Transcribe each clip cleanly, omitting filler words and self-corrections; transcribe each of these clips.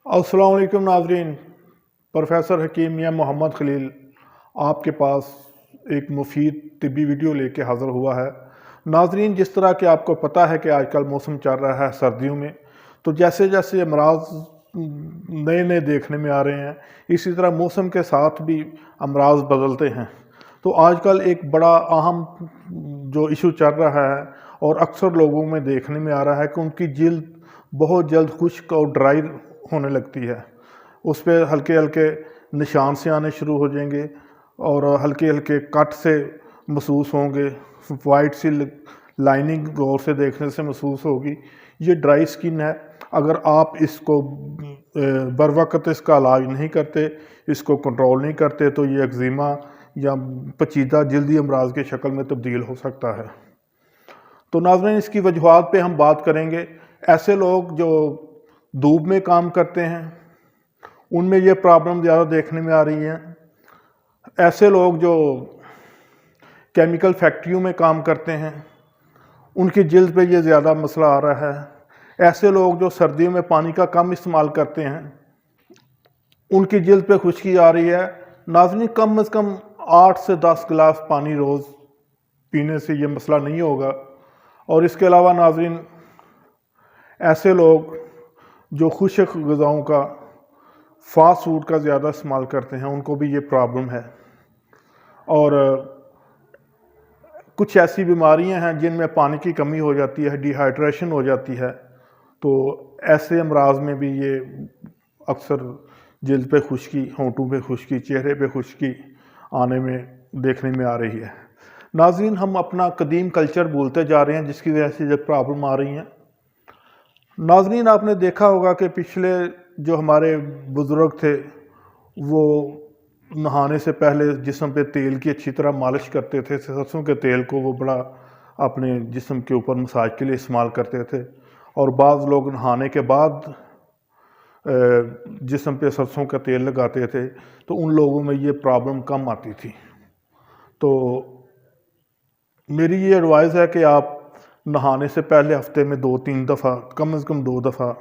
अस्सलाम वालेकुम नाजरीन। प्रोफेसर हकीम या मोहम्मद खलील आपके पास एक मुफीद तिब्बी वीडियो लेके हाज़िर हुआ है। नाजरीन, जिस तरह के आपको पता है कि आजकल मौसम चल रहा है सर्दियों में, तो जैसे जैसे अमराज नए नए देखने में आ रहे हैं, इसी तरह मौसम के साथ भी अमराज बदलते हैं। तो आजकल एक बड़ा अहम जो इशू चल रहा है और अक्सर लोगों में देखने में आ रहा है कि उनकी जिल्द बहुत जल्द खुश्क और ड्राई होने लगती है। उस पर हल्के हल्के निशान से आने शुरू हो जाएंगे और हल्के हल्के कट से महसूस होंगे। वाइट सी लाइनिंग गौर से देखने से महसूस होगी। ये ड्राई स्किन है। अगर आप इसको बर वक्त इसका इलाज नहीं करते, इसको कंट्रोल नहीं करते, तो ये एक्जिमा या पचीदा जल्दी अमराज की शक्ल में तब्दील हो सकता है। तो नाज़रीन, इसकी वजूहात पे हम बात करेंगे। ऐसे लोग जो धूप में काम करते हैं, उनमें ये प्रॉब्लम ज़्यादा देखने में आ रही है। ऐसे लोग जो केमिकल फैक्ट्रियों में काम करते हैं, उनकी जिल्द पे ये ज़्यादा मसला आ रहा है। ऐसे लोग जो सर्दियों में पानी का कम इस्तेमाल करते हैं, उनकी जिल्द पे खुश्की आ रही है। नाज़रीन, कम से कम 8 से 10 गिलास पानी रोज़ पीने से ये मसला नहीं होगा। और इसके अलावा नाज़रीन, ऐसे लोग जो खुश्क ग़िज़ाओं का, फास्ट फूड का ज़्यादा इस्तेमाल करते हैं, उनको भी ये प्रॉब्लम है। और कुछ ऐसी बीमारियां हैं जिनमें पानी की कमी हो जाती है, डिहाइड्रेशन हो जाती है। तो ऐसे अमराज में भी ये अक्सर जिल्द पे खुश्की, होंठों पे खुश्की, चेहरे पे खुश्की आने में देखने में आ रही है। नाज़रीन, हम अपना कदीम कल्चर भूलते जा रहे हैं, जिसकी वजह से जब प्रॉब्लम आ रही हैं। नाज़रीन, आपने देखा होगा कि पिछले जो हमारे बुज़ुर्ग थे, वो नहाने से पहले जिस्म पे तेल की अच्छी तरह मालिश करते थे। सरसों के तेल को वो बड़ा अपने जिस्म के ऊपर मसाज के लिए इस्तेमाल करते थे। और बाज़ लोग नहाने के बाद जिस्म पे सरसों का तेल लगाते थे, तो उन लोगों में ये प्रॉब्लम कम आती थी। तो मेरी ये एडवाइस है कि आप नहाने से पहले हफ्ते में 2-3 दफ़ा, कम से कम 2 दफ़ा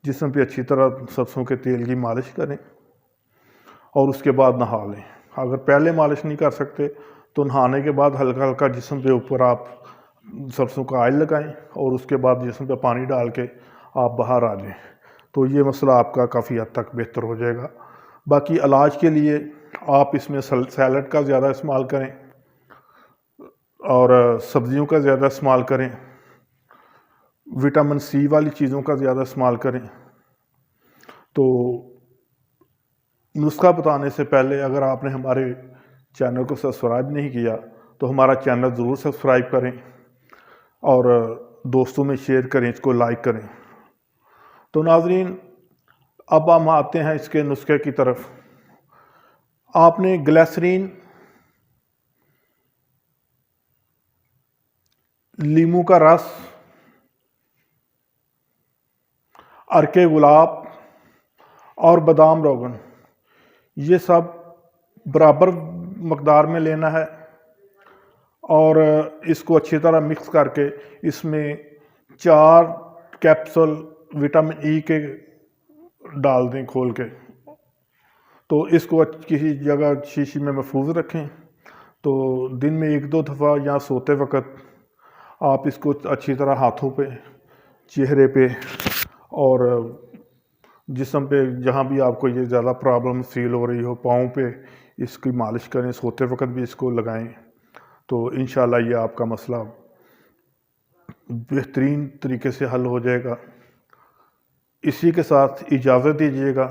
जिस्म पे अच्छी तरह सरसों के तेल की मालिश करें और उसके बाद नहा लें। अगर पहले मालिश नहीं कर सकते, तो नहाने के बाद हल्का हल्का जिस्म पे ऊपर आप सरसों का ऑयल लगाएं और उसके बाद जिस्म पे पानी डाल के आप बाहर आ जाएं। तो ये मसला आपका काफ़ी हद तक बेहतर हो जाएगा। बाकी इलाज के लिए आप इसमें सैलड का ज़्यादा इस्तेमाल करें और सब्जियों का ज़्यादा इस्तेमाल करें। विटामिन सी वाली चीज़ों का ज़्यादा इस्तेमाल करें। तो नुस्खा बताने से पहले अगर आपने हमारे चैनल को सब्सक्राइब नहीं किया, तो हमारा चैनल ज़रूर सब्सक्राइब करें और दोस्तों में शेयर करें, इसको लाइक करें। तो नाज़रीन, अब हम आते हैं इसके नुस्खे की तरफ। आपने ग्लिसरीन, लीमू का रस, अर्के गुलाब और बादाम रोगन, ये सब बराबर मकदार में लेना है और इसको अच्छी तरह मिक्स करके इसमें 4 कैप्सूल विटामिन ई के डाल दें खोल के। तो इसको किसी जगह शीशी में महफूज रखें। तो दिन में 1-2 दफ़ा या सोते वक़्त आप इसको अच्छी तरह हाथों पे, चेहरे पे और जिस्म पे, जहाँ भी आपको ये ज़्यादा प्रॉब्लम फील हो रही हो, पाँव पे इसकी मालिश करें। सोते वक़्त भी इसको लगाएं, तो इंशाल्लाह ये आपका मसला बेहतरीन तरीके से हल हो जाएगा। इसी के साथ इजाज़त दीजिएगा।